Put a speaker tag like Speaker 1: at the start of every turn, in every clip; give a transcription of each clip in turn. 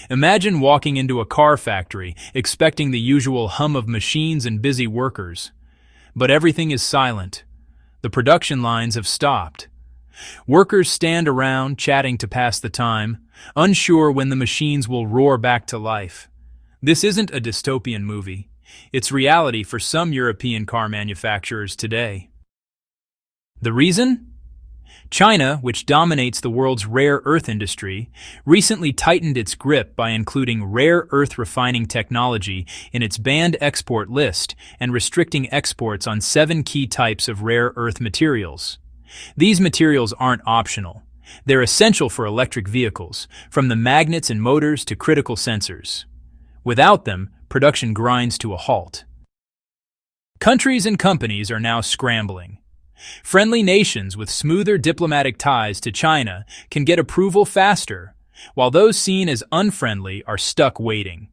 Speaker 1: Imagine walking into a car factory, expecting the usual hum of machines and busy workers. But everything is silent. The production lines have stopped. Workers stand around, chatting to pass the time, unsure when the machines will roar back to life. This isn't a dystopian movie. It's reality for some European car manufacturers today. The reason? China, which dominates the world's rare earth industry, recently tightened its grip by including rare earth refining technology in its banned export list and restricting exports on 7 key types of rare earth materials. These materials aren't optional. They're essential for electric vehicles, from the magnets and motors to critical sensors. Without them, production grinds to a halt. Countries and companies are now scrambling. Friendly nations with smoother diplomatic ties to China can get approval faster, while those seen as unfriendly are stuck waiting.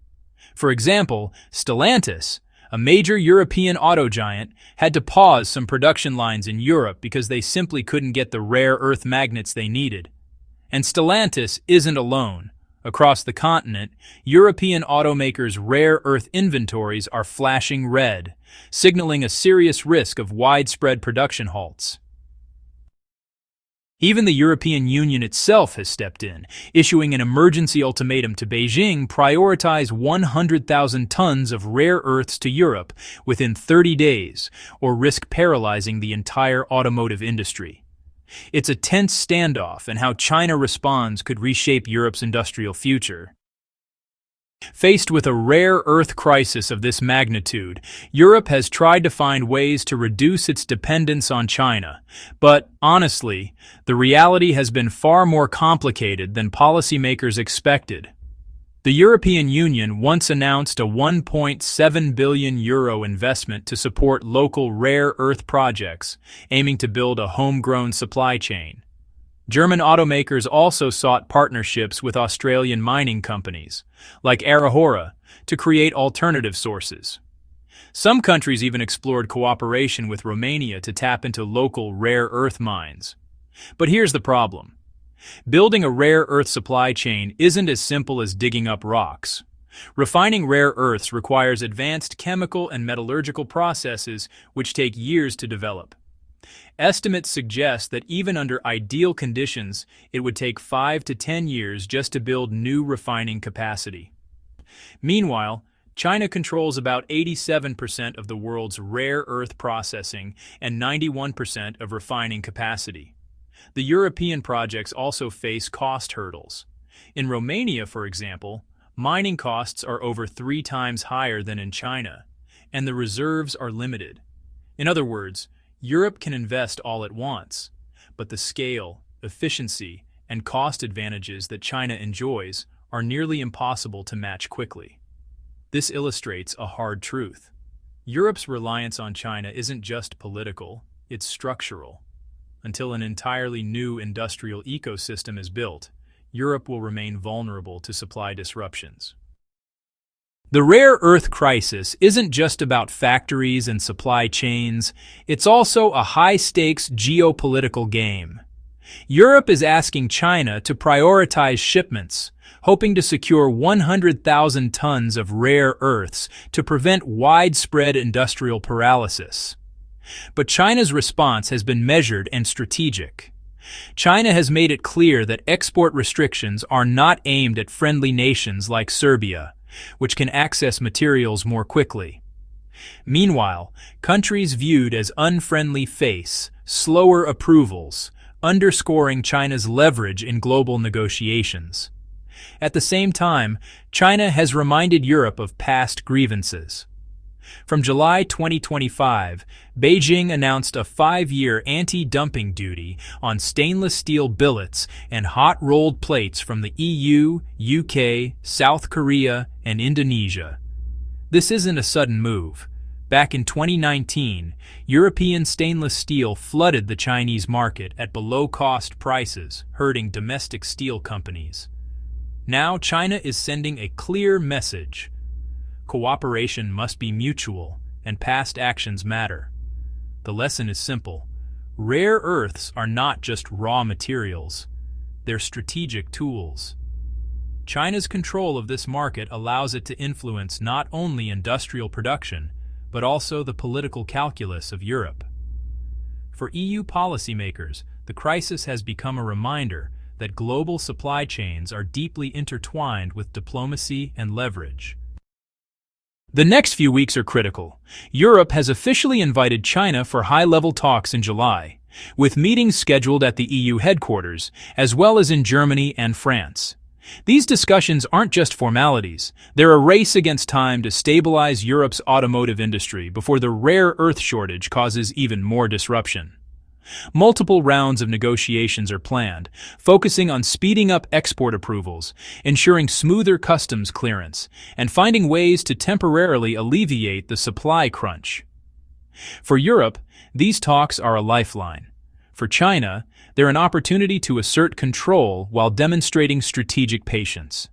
Speaker 1: For example, Stellantis, a major European auto giant, had to pause some production lines in Europe because they simply couldn't get the rare earth magnets they needed. And Stellantis isn't alone. Across the continent, European automakers' rare earth inventories are flashing red, signaling a serious risk of widespread production halts. Even the European Union itself has stepped in, issuing an emergency ultimatum to Beijing: prioritize 100,000 tons of rare earths to Europe within 30 days, or risk paralyzing the entire automotive industry. It's a tense standoff, and how China responds could reshape Europe's industrial future. Faced with a rare earth crisis of this magnitude, Europe has tried to find ways to reduce its dependence on China. But, honestly, the reality has been far more complicated than policymakers expected. The European Union once announced a €1.7 billion investment to support local rare earth projects, aiming to build a homegrown supply chain. German automakers also sought partnerships with Australian mining companies, like Arahora, to create alternative sources. Some countries even explored cooperation with Romania to tap into local rare earth mines. But here's the problem. Building a rare earth supply chain isn't as simple as digging up rocks. Refining rare earths requires advanced chemical and metallurgical processes which take years to develop. Estimates suggest that even under ideal conditions, it would take 5 to 10 years just to build new refining capacity. Meanwhile, China controls about 87% of the world's rare earth processing and 91% of refining capacity. The European projects also face cost hurdles. In Romania, for example, mining costs are over 3 times higher than in China, and the reserves are limited. In other words, Europe can invest all it wants, but the scale, efficiency, and cost advantages that China enjoys are nearly impossible to match quickly. This illustrates a hard truth. Europe's reliance on China isn't just political, it's structural. Until an entirely new industrial ecosystem is built, Europe will remain vulnerable to supply disruptions. The rare earth crisis isn't just about factories and supply chains, it's also a high-stakes geopolitical game. Europe is asking China to prioritize shipments, hoping to secure 100,000 tons of rare earths to prevent widespread industrial paralysis. But China's response has been measured and strategic. China has made it clear that export restrictions are not aimed at friendly nations like Serbia, which can access materials more quickly. Meanwhile, countries viewed as unfriendly face slower approvals, underscoring China's leverage in global negotiations. At the same time, China has reminded Europe of past grievances. From July 2025, Beijing announced a 5-year anti-dumping duty on stainless steel billets and hot-rolled plates from the EU, UK, South Korea, and Indonesia. This isn't a sudden move. Back in 2019, European stainless steel flooded the Chinese market at below-cost prices, hurting domestic steel companies. Now China is sending a clear message. Cooperation must be mutual, and past actions matter. The lesson is simple. Rare earths are not just raw materials. They're strategic tools. China's control of this market allows it to influence not only industrial production, but also the political calculus of Europe. For EU policymakers, the crisis has become a reminder that global supply chains are deeply intertwined with diplomacy and leverage. The next few weeks are critical. Europe has officially invited China for high-level talks in July, with meetings scheduled at the EU headquarters, as well as in Germany and France. These discussions aren't just formalities, they're a race against time to stabilize Europe's automotive industry before the rare earth shortage causes even more disruption. Multiple rounds of negotiations are planned, focusing on speeding up export approvals, ensuring smoother customs clearance, and finding ways to temporarily alleviate the supply crunch. For Europe, these talks are a lifeline. For China, they're an opportunity to assert control while demonstrating strategic patience.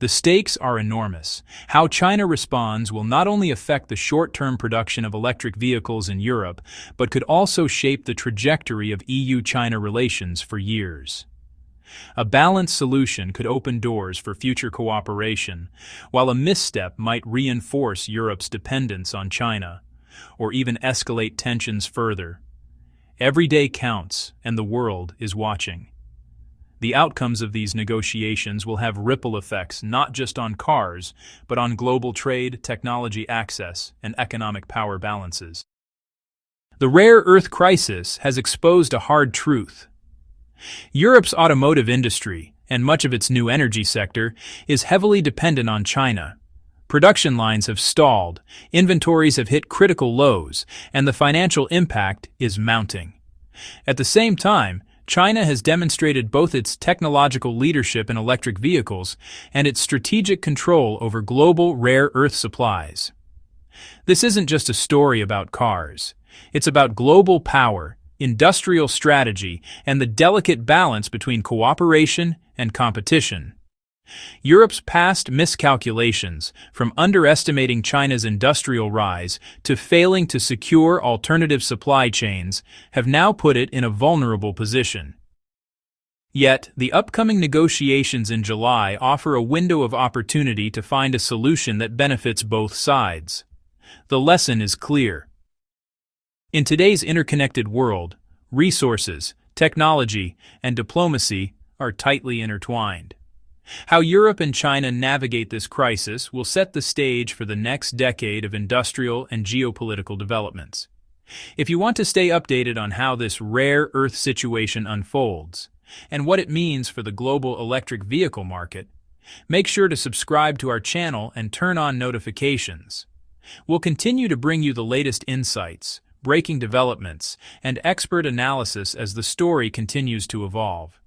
Speaker 1: The stakes are enormous. How China responds will not only affect the short-term production of electric vehicles in Europe, but could also shape the trajectory of EU-China relations for years. A balanced solution could open doors for future cooperation, while a misstep might reinforce Europe's dependence on China, or even escalate tensions further. Every day counts, and the world is watching. The outcomes of these negotiations will have ripple effects not just on cars, but on global trade, technology access, and economic power balances. The rare earth crisis has exposed a hard truth. Europe's automotive industry, and much of its new energy sector, is heavily dependent on China. Production lines have stalled, inventories have hit critical lows, and the financial impact is mounting. At the same time, China has demonstrated both its technological leadership in electric vehicles and its strategic control over global rare earth supplies. This isn't just a story about cars. It's about global power, industrial strategy, and the delicate balance between cooperation and competition. Europe's past miscalculations, from underestimating China's industrial rise to failing to secure alternative supply chains, have now put it in a vulnerable position. Yet, the upcoming negotiations in July offer a window of opportunity to find a solution that benefits both sides. The lesson is clear. In today's interconnected world, resources, technology, and diplomacy are tightly intertwined. How Europe and China navigate this crisis will set the stage for the next decade of industrial and geopolitical developments. If you want to stay updated on how this rare earth situation unfolds, and what it means for the global electric vehicle market, make sure to subscribe to our channel and turn on notifications. We'll continue to bring you the latest insights, breaking developments, and expert analysis as the story continues to evolve.